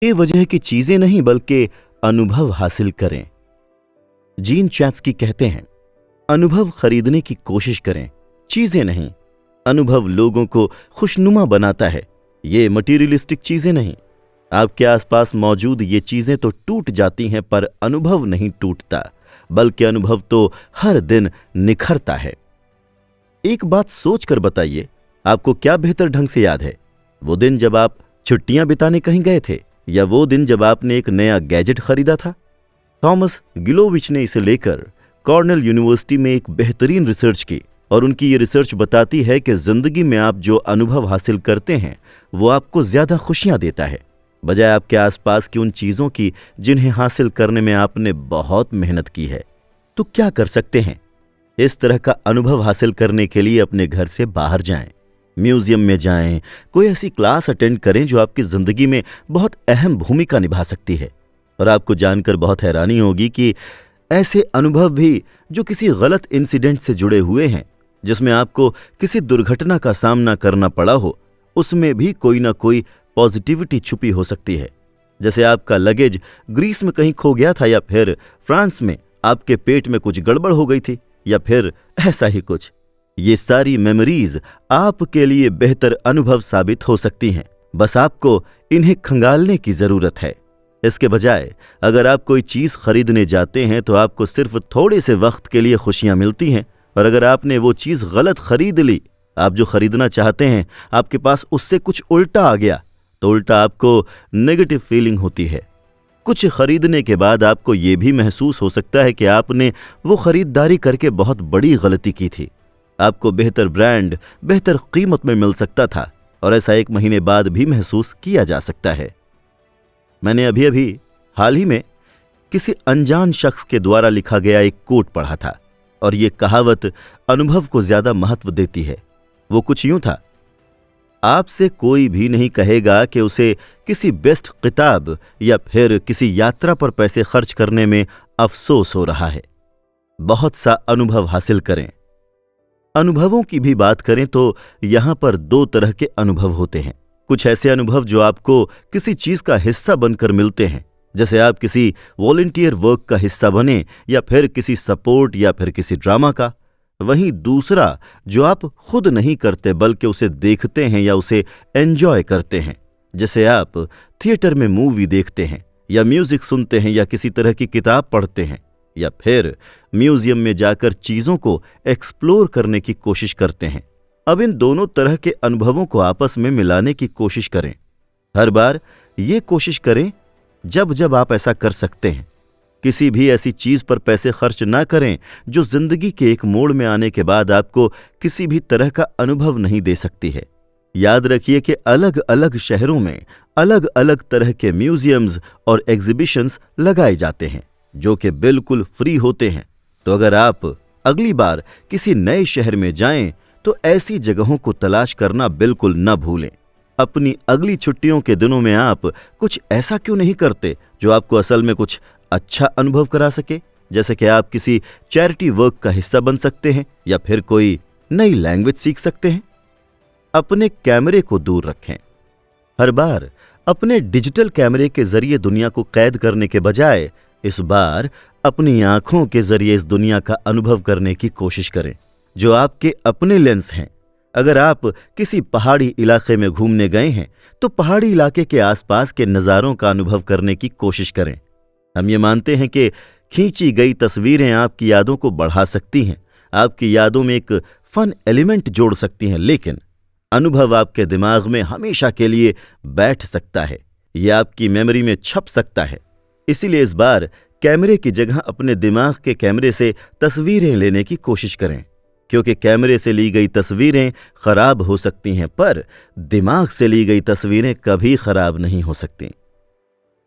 बेवजह की चीजें नहीं बल्कि अनुभव हासिल करें। जीन चैट्स्की कहते हैं, अनुभव खरीदने की कोशिश करें, चीजें नहीं। अनुभव लोगों को खुशनुमा बनाता है, ये मटीरियलिस्टिक चीजें नहीं। आपके आसपास मौजूद ये चीजें तो टूट जाती हैं, पर अनुभव नहीं टूटता, बल्कि अनुभव तो हर दिन निखरता है। एक बात सोचकर बताइए, आपको क्या बेहतर ढंग से याद है? वो दिन जब आप छुट्टियां बिताने कहीं गए थे, या वो दिन जब आपने एक नया गैजेट खरीदा था? थॉमस गिलोविच ने इसे लेकर कॉर्नेल यूनिवर्सिटी में एक बेहतरीन रिसर्च की, और उनकी ये रिसर्च बताती है कि जिंदगी में आप जो अनुभव हासिल करते हैं वो आपको ज्यादा खुशियां देता है, बजाय आपके आसपास की उन चीजों की जिन्हें हासिल करने में आपने बहुत मेहनत की है। तो क्या कर सकते हैं? इस तरह का अनुभव हासिल करने के लिए अपने घर से बाहर जाएं, म्यूजियम में जाएं, कोई ऐसी क्लास अटेंड करें जो आपकी जिंदगी में बहुत अहम भूमिका निभा सकती है। और आपको जानकर बहुत हैरानी होगी कि ऐसे अनुभव भी जो किसी गलत इंसिडेंट से जुड़े हुए हैं, जिसमें आपको किसी दुर्घटना का सामना करना पड़ा हो, उसमें भी कोई ना कोई पॉजिटिविटी छुपी हो सकती है। जैसे आपका लगेज ग्रीस में कहीं खो गया था, या फिर फ्रांस में आपके पेट में कुछ गड़बड़ हो गई थी, या फिर ऐसा ही कुछ। ये सारी मेमोरीज आपके लिए बेहतर अनुभव साबित हो सकती हैं, बस आपको इन्हें खंगालने की जरूरत है। इसके बजाय अगर आप कोई चीज खरीदने जाते हैं तो आपको सिर्फ थोड़े से वक्त के लिए खुशियां मिलती हैं, और अगर आपने वो चीज गलत खरीद ली, आप जो खरीदना चाहते हैं आपके पास उससे कुछ उल्टा आ गया, तो उल्टा आपको नेगेटिव फीलिंग होती है। कुछ खरीदने के बाद आपको ये भी महसूस हो सकता है कि आपने वो खरीदारी करके बहुत बड़ी गलती की थी। आपको बेहतर ब्रांड बेहतर कीमत में मिल सकता था, और ऐसा 1 महीने बाद भी महसूस किया जा सकता है। मैंने अभी हाल ही में किसी अनजान शख्स के द्वारा लिखा गया एक कोट पढ़ा था, और ये कहावत अनुभव को ज्यादा महत्व देती है। वो कुछ यूं था, आपसे कोई भी नहीं कहेगा कि उसे किसी बेस्ट किताब या फिर किसी यात्रा पर पैसे खर्च करने में अफसोस हो रहा है। बहुत सा अनुभव हासिल करें। अनुभवों की भी बात करें तो यहां पर 2 तरह के अनुभव होते हैं। कुछ ऐसे अनुभव जो आपको किसी चीज का हिस्सा बनकर मिलते हैं, जैसे आप किसी वॉलंटियर वर्क का हिस्सा बने, या फिर किसी सपोर्ट या फिर किसी ड्रामा का। वहीं दूसरा जो आप खुद नहीं करते बल्कि उसे देखते हैं या उसे एंजॉय करते हैं, जैसे आप थिएटर में मूवी देखते हैं, या म्यूजिक सुनते हैं, या किसी तरह की किताब पढ़ते हैं, या फिर म्यूजियम में जाकर चीजों को एक्सप्लोर करने की कोशिश करते हैं। अब इन दोनों तरह के अनुभवों को आपस में मिलाने की कोशिश करें। हर बार ये कोशिश करें जब जब आप ऐसा कर सकते हैं। किसी भी ऐसी चीज पर पैसे खर्च ना करें जो जिंदगी के एक मोड़ में आने के बाद आपको किसी भी तरह का अनुभव नहीं दे सकती है। याद रखिए कि अलग अलग शहरों में अलग अलग तरह के म्यूजियम्स और एग्जीबिशंस लगाए जाते हैं जो कि बिल्कुल फ्री होते हैं। तो अगर आप अगली बार किसी नए शहर में जाएं तो ऐसी जगहों को तलाश करना बिल्कुल न भूलें। अपनी अगली छुट्टियों के दिनों में आप कुछ ऐसा क्यों नहीं करते जो आपको असल में कुछ अच्छा अनुभव करा सके, जैसे कि आप किसी चैरिटी वर्क का हिस्सा बन सकते हैं, या फिर कोई नई लैंग्वेज सीख सकते हैं। अपने कैमरे को दूर रखें। हर बार अपने डिजिटल कैमरे के जरिए दुनिया को कैद करने के बजाय इस बार अपनी आंखों के जरिए इस दुनिया का अनुभव करने की कोशिश करें जो आपके अपने लेंस हैं। अगर आप किसी पहाड़ी इलाके में घूमने गए हैं तो पहाड़ी इलाके के आसपास के नज़ारों का अनुभव करने की कोशिश करें। हम ये मानते हैं कि खींची गई तस्वीरें आपकी यादों को बढ़ा सकती हैं, आपकी यादों में एक फन एलिमेंट जोड़ सकती हैं, लेकिन अनुभव आपके दिमाग में हमेशा के लिए बैठ सकता है, यह आपकी मेमोरी में छप सकता है। इसीलिए इस बार कैमरे की जगह अपने दिमाग के कैमरे से तस्वीरें लेने की कोशिश करें, क्योंकि कैमरे से ली गई तस्वीरें खराब हो सकती हैं पर दिमाग से ली गई तस्वीरें कभी खराब नहीं हो सकती।